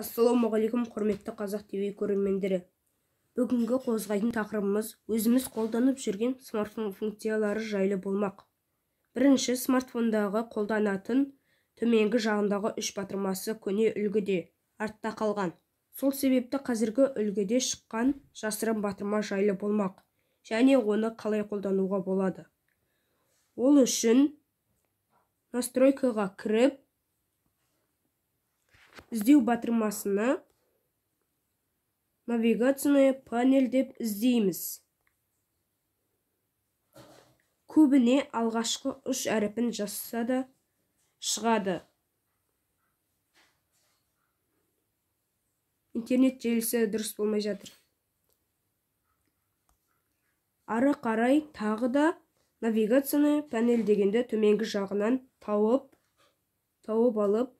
Ассалаумағалейкум, құрметті Қазақ ТВ көрермендері. Бүгінгі қозғайтын тақырыбымыз өзіміз қолданып жүрген смартфон функциялары жайлы болмақ. Бірінші, смартфондағы қолданатын төменгі жағындағы үш батырмасы көне үлгіде, артта қалған. Сол себепті қазіргі үлгіде шыққан жасырын батырма жайлы болмақ, және оны қалай қолдануға болады. Ол үшін настройкаға кіріп, іздеу батырмасына навигационный панель деп іздейміз. Көбіне алғашқы үш әріпін жазса да шығады. Интернет желісі дұрыс болмай жатыр. Ары қарай тағы да навигационный панель дегенді төменгі жағынан тауып алып,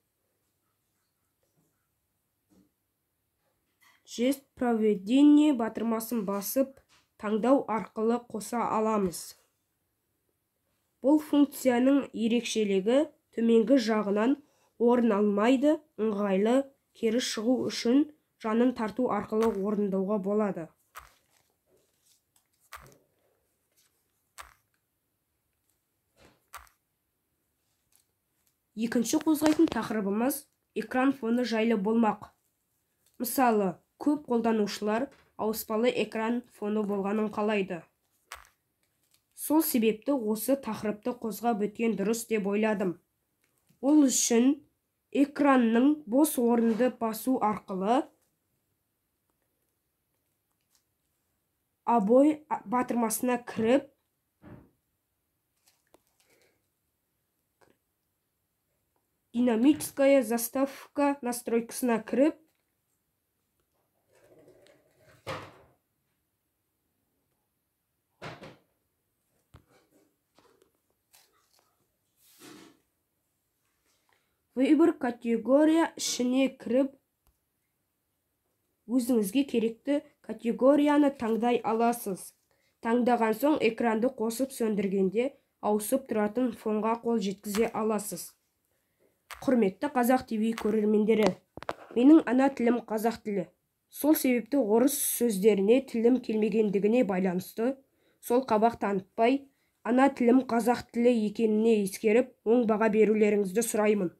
жест проведение батырмасын басып, таңдау арқылы қоса аламыз. Бұл функцияның ерекшелігі төменгі жағынан орын алмайды, ыңғайлы, кері шығу үшін жанын тарту арқылы орындауға болады. Екінші қозғайтын тақырыбымыз экран фоны жайлы болмақ. Мысалы, көп қолданушылар ауыспалы экран фоны болғанын қалайды. Сол себепті осы тақырыпты қозғап өткен дұрыс деп ойладым. Ол үшін экранның бос орынды басу арқылы обой батырмасына кіріп, динамическая заставка настройкасына кіріп, выбор категория ішіне кіріп, өзіңізге керекті категорияны таңдай аласыз. Таңдаған соң экранды қосып сөндіргенде ауысып тұратын фонға қол жеткізе аласыз. Құрметті Қазақ ТВ көрермендері, менің ана тілім қазақ тілі. Сол себепті орыс сөздеріне тілім келмегендігіне байланысты, сол қабақ танытпай, ана тілім қазақ тілі екеніне ескеріп, оң баға берулеріңізді сұраймын.